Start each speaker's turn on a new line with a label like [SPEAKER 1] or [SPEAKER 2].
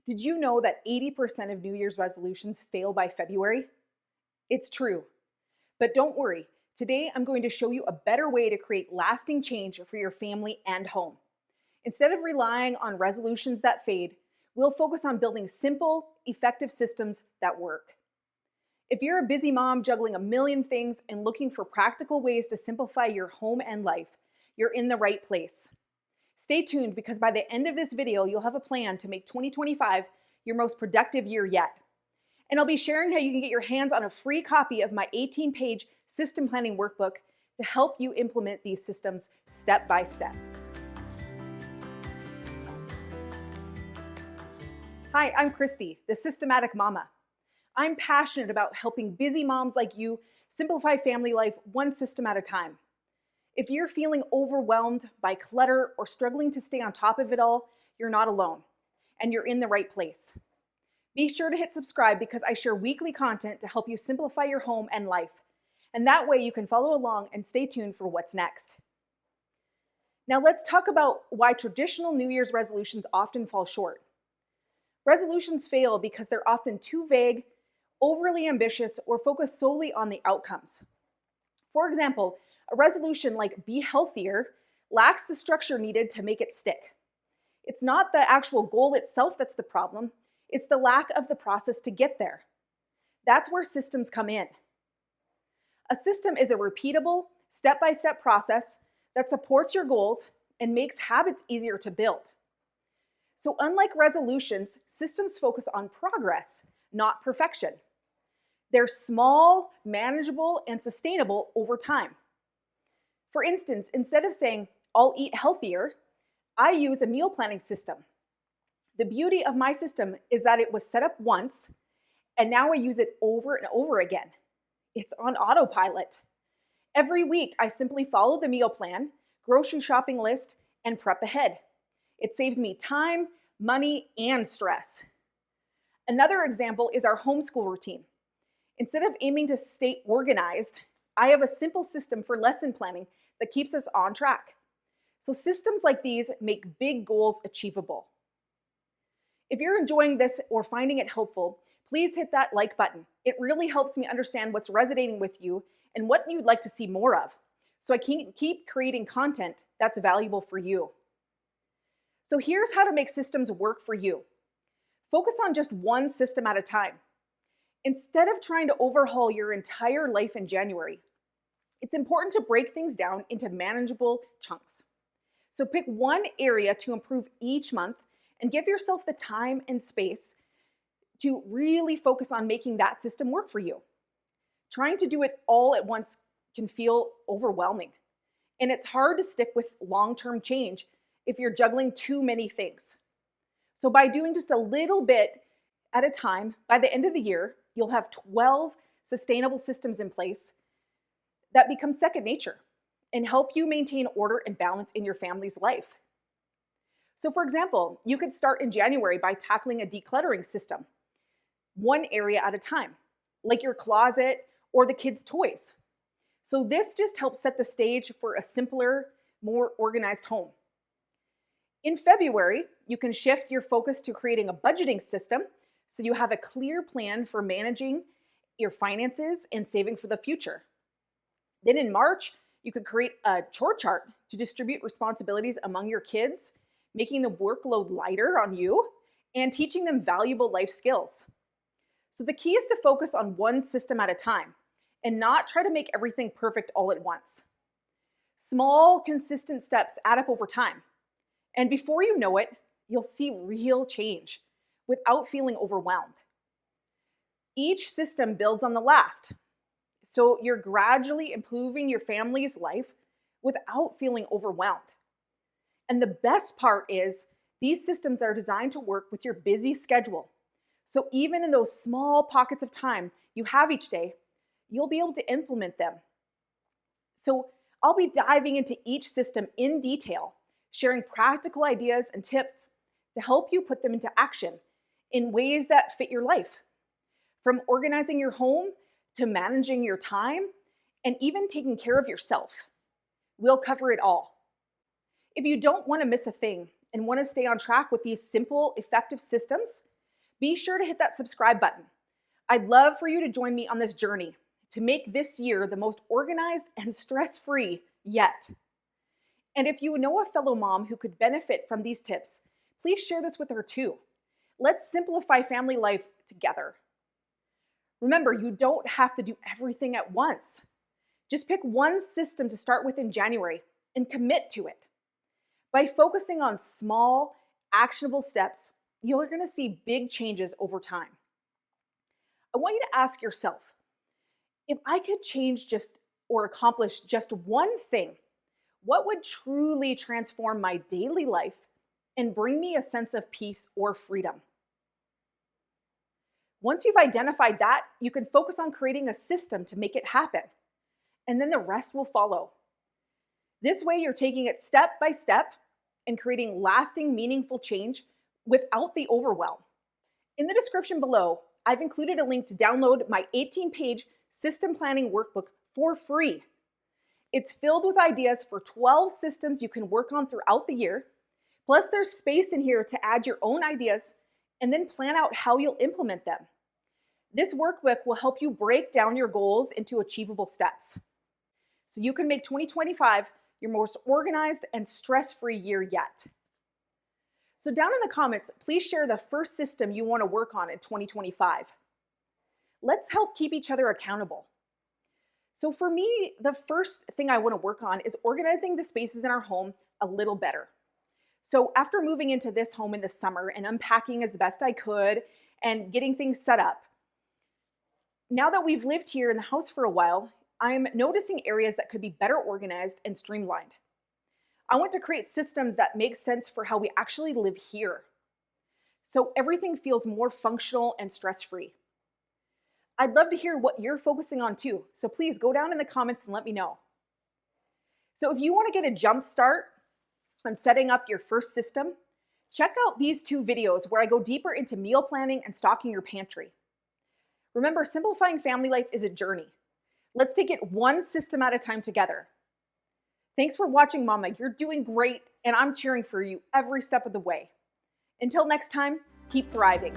[SPEAKER 1] Did you know that 80% of New Year's resolutions fail by February? It's true. But don't worry, today I'm going to show you a better way to create lasting change for your family and home. Instead of relying on resolutions that fade, we'll focus on building simple, effective systems that work. If you're a busy mom juggling a million things and looking for practical ways to simplify your home and life, you're in the right place. Stay tuned because by the end of this video, you'll have a plan to make 2025 your most productive year yet. And I'll be sharing how you can get your hands on a free copy of my 18-page system planning workbook to help you implement these systems step by step. Hi, I'm Christy, the Systematic Mama. I'm passionate about helping busy moms like you simplify family life one system at a time. If you're feeling overwhelmed by clutter or struggling to stay on top of it all, you're not alone, and you're in the right place. Be sure to hit subscribe because I share weekly content to help you simplify your home and life, and that way you can follow along and stay tuned for what's next. Now let's talk about why traditional New Year's resolutions often fall short. Resolutions fail because they're often too vague, overly ambitious, or focus solely on the outcomes. For example, a resolution like be healthier lacks the structure needed to make it stick. It's not the actual goal itself that's the problem, it's the lack of the process to get there. That's where systems come in. A system is a repeatable, step-by-step process that supports your goals and makes habits easier to build. So unlike resolutions, systems focus on progress, not perfection. They're small, manageable, and sustainable over time. For instance, instead of saying, I'll eat healthier, I use a meal planning system. The beauty of my system is that it was set up once, and now I use it over and over again. It's on autopilot. Every week, I simply follow the meal plan, grocery shopping list, and prep ahead. It saves me time, money, and stress. Another example is our homeschool routine. Instead of aiming to stay organized, I have a simple system for lesson planning that keeps us on track. So systems like these make big goals achievable. If you're enjoying this or finding it helpful, please hit that like button. It really helps me understand what's resonating with you and what you'd like to see more of, so I can keep creating content that's valuable for you. So here's how to make systems work for you. Focus on just one system at a time. Instead of trying to overhaul your entire life in January, it's important to break things down into manageable chunks. So pick one area to improve each month and give yourself the time and space to really focus on making that system work for you. Trying to do it all at once can feel overwhelming, and it's hard to stick with long-term change if you're juggling too many things. So by doing just a little bit at a time, by the end of the year, you'll have 12 sustainable systems in place that become second nature and help you maintain order and balance in your family's life. So for example, you could start in January by tackling a decluttering system, one area at a time, like your closet or the kids' toys. So this just helps set the stage for a simpler, more organized home. In February, you can shift your focus to creating a budgeting system so you have a clear plan for managing your finances and saving for the future. Then in March, you could create a chore chart to distribute responsibilities among your kids, making the workload lighter on you and teaching them valuable life skills. So the key is to focus on one system at a time and not try to make everything perfect all at once. Small, consistent steps add up over time. And before you know it, you'll see real change without feeling overwhelmed. Each system builds on the last. So you're gradually improving your family's life without feeling overwhelmed. And the best part is these systems are designed to work with your busy schedule. So even in those small pockets of time you have each day, you'll be able to implement them. So I'll be diving into each system in detail, sharing practical ideas and tips to help you put them into action in ways that fit your life. From organizing your home to managing your time and even taking care of yourself. We'll cover it all. If you don't want to miss a thing and want to stay on track with these simple, effective systems, Be sure to hit that subscribe button. I'd love for you to join me on this journey to make this year the most organized and stress-free yet. And if you know a fellow mom who could benefit from these tips, please share this with her too. Let's simplify family life together. Remember, you don't have to do everything at once. Just pick one system to start with in January and commit to it. By focusing on small, actionable steps, you're going to see big changes over time. I want you to ask yourself, if I could change or accomplish just one thing, what would truly transform my daily life and bring me a sense of peace or freedom? Once you've identified that, you can focus on creating a system to make it happen, and then the rest will follow. This way, you're taking it step by step and creating lasting, meaningful change without the overwhelm. In the description below, I've included a link to download my 18-page system planning workbook for free. It's filled with ideas for 12 systems you can work on throughout the year. Plus, there's space in here to add your own ideas and then plan out how you'll implement them. This workbook will help you break down your goals into achievable steps, so you can make 2025 your most organized and stress-free year yet. So down in the comments, please share the first system you want to work on in 2025. Let's help keep each other accountable. So for me, the first thing I want to work on is organizing the spaces in our home a little better. So after moving into this home in the summer and unpacking as best I could and getting things set up, now that we've lived here in the house for a while, I'm noticing areas that could be better organized and streamlined. I want to create systems that make sense for how we actually live here, so everything feels more functional and stress-free. I'd love to hear what you're focusing on too, so please go down in the comments and let me know. So if you want to get a jump start on setting up your first system, check out these 2 videos where I go deeper into meal planning and stocking your pantry. Remember, simplifying family life is a journey. Let's take it one system at a time together. Thanks for watching, Mama. You're doing great, and I'm cheering for you every step of the way. Until next time, keep thriving.